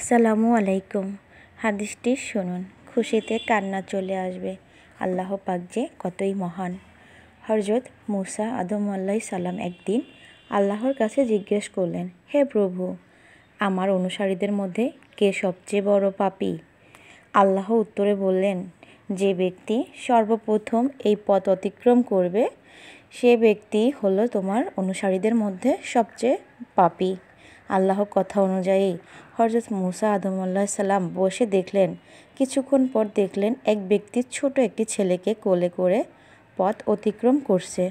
আসসালামু আলাইকুম। হাদিসটি শুনুন, খুশিতে কান্না চলে আসবে। আল্লাহ পাক যে কতই মহান। হযরত মূসা আলাইহিস সালাম একদিন আল্লাহর কাছে জিজ্ঞেস করলেন, হে প্রভু, আমার অনুসারীদের মধ্যে কে সবচেয়ে বড় পাপী? আল্লাহ উত্তরে বললেন, যে ব্যক্তি সর্বপ্রথম এই পথ অতিক্রম করবে সে ব্যক্তি হলো তোমার অনুসারীদের মধ্যে সবচেয়ে পাপী। আল্লাহর কথা অনুযায়ী হযরত মূসা আলাইহিস সালাম বসে দেখলেন। কিছুক্ষণ পর দেখলেন এক ব্যক্তি ছোট একটি ছেলেকে কোলে করে পথ অতিক্রম করছে।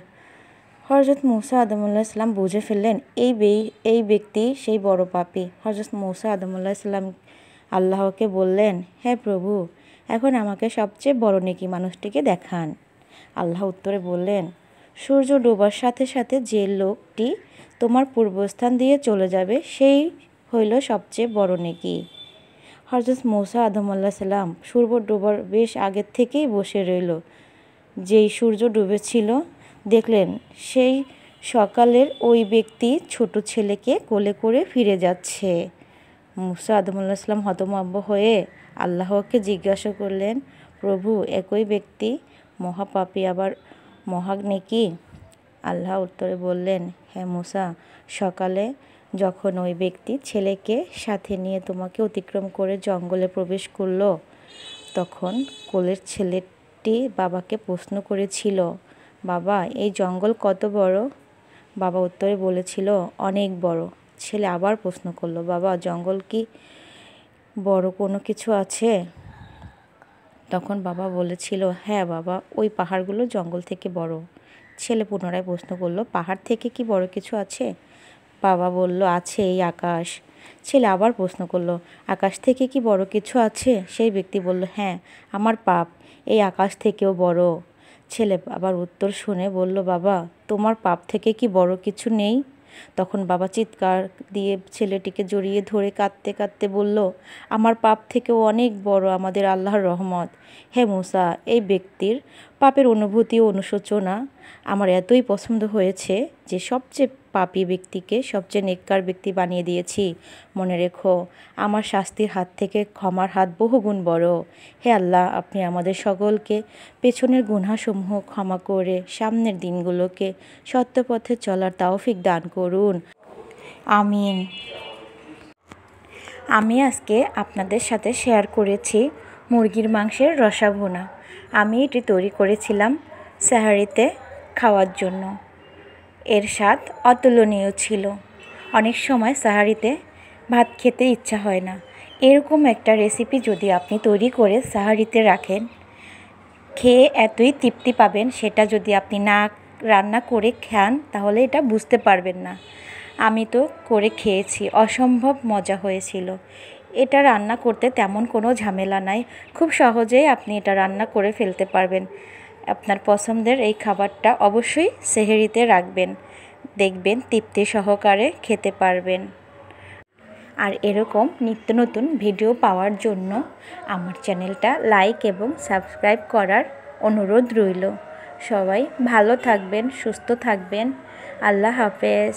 হযরত মূসা আলাইহিস সালাম বুঝে ফেললেন এই ব্যক্তি সেই বড় পাপী। হযরত মূসা আলাইহিস সালাম আল্লাহকে বললেন, হে প্রভু, এখন আমাকে সবচেয়ে বড় নেকি মানুষটিকে দেখান। আল্লাহ উত্তরে বললেন, সূর্য ডোবার সাথে সাথে যে লোকটি তোমার পূর্বস্থান দিয়ে চলে যাবে সেই হইল সবচেয়ে বড় নেকি। হযরত মূসা আলাইহিস সালাম সূর্য ডোবার বেশ আগের থেকেই বসে রইল। যেই সূর্য ডুবেছিল দেখলেন সেই সকালের ওই ব্যক্তি ছোট ছেলেকে কোলে করে ফিরে যাচ্ছে। মূসা আলাইহিস সালাম হতভম্ব হয়ে আল্লাহকে জিজ্ঞাসা করলেন, প্রভু, একই ব্যক্তি মহাপাপী আবার মহানেকি? আল্লাহ উত্তরে বললেন, হে মূসা, সকালে যখন ওই ব্যক্তি ছেলেকে সাথে নিয়ে তোমাকে অতিক্রম করে জঙ্গলে প্রবেশ করলো তখন কোলের ছেলেটি বাবাকে প্রশ্ন করেছিল, বাবা, এই জঙ্গল কত বড়? বাবা উত্তরে বলেছিল, অনেক বড়। ছেলে আবার প্রশ্ন করলো, বাবা, জঙ্গল কি বড় কোনো কিছু আছে? তখন বাবা বলেছিল, হ্যাঁ বাবা, ওই পাহাড়গুলো জঙ্গল থেকে বড়। ছেলে পুনরায় প্রশ্ন করলো, পাহাড় থেকে কি বড় কিছু আছে? বাবা বলল, আছে এই আকাশ। ছেলে আবার প্রশ্ন করলো, আকাশ থেকে কি বড় কিছু আছে? সেই ব্যক্তি বলল, হ্যাঁ, আমার পাপ এই আকাশ থেকেও বড়। ছেলে আবার উত্তর শুনে বলল, বাবা, তোমার পাপ থেকে কি বড় কিছু নেই? তখন বাবা চিৎকার দিয়ে ছেলেটিকে জড়িয়ে ধরে কাঁদতে কাঁদতে বলল, আমার পাপ থেকেও অনেক বড় আমাদের আল্লাহর রহমত। হে মূসা, এই ব্যক্তির পাপের অনুভূতি ও অনুশোচনা আমার এতই পছন্দ হয়েছে যে সবচেয়ে পাপী ব্যক্তিকে সবচেয়ে নেককার ব্যক্তি বানিয়ে দিয়েছি। মনে রেখো, আমার শাস্তির হাত থেকে ক্ষমার হাত বহুগুণ বড়। হে আল্লাহ, আপনি আমাদের সকলকে পেছনের গুনাহসমূহ ক্ষমা করে সামনের দিনগুলোকে সত্য পথে চলার তৌফিক দান করুন। আমিন। আমি আজকে আপনাদের সাথে শেয়ার করেছি মুরগির মাংসের রসা ভুনা। আমি এটি তৈরি করেছিলাম সেহরিতে খাওয়ার জন্য। এর স্বাদ অতুলনীয় ছিল। অনেক সময় সেহরিতে ভাত খেতে ইচ্ছা হয় না। এরকম একটা রেসিপি যদি আপনি তৈরি করে সেহরিতে রাখেন, খেয়ে এতই তৃপ্তি পাবেন, সেটা যদি আপনি না রান্না করে খান তাহলে এটা বুঝতে পারবেন না। আমি তো করে খেয়েছি, অসম্ভব মজা হয়েছিল। এটা রান্না করতে তেমন কোনো ঝামেলা নাই, খুব সহজেই আপনি এটা রান্না করে ফেলতে পারবেন। আপনার পছন্দের এই খাবারটা অবশ্যই সেহরিতে রাখবেন, দেখবেন তৃপ্তি সহকারে খেতে পারবেন। আর এরকম নিত্য নতুন ভিডিও পাওয়ার জন্য আমার চ্যানেলটা লাইক এবং সাবস্ক্রাইব করার অনুরোধ রইল। সবাই ভালো থাকবেন, সুস্থ থাকবেন। আল্লাহ হাফেজ।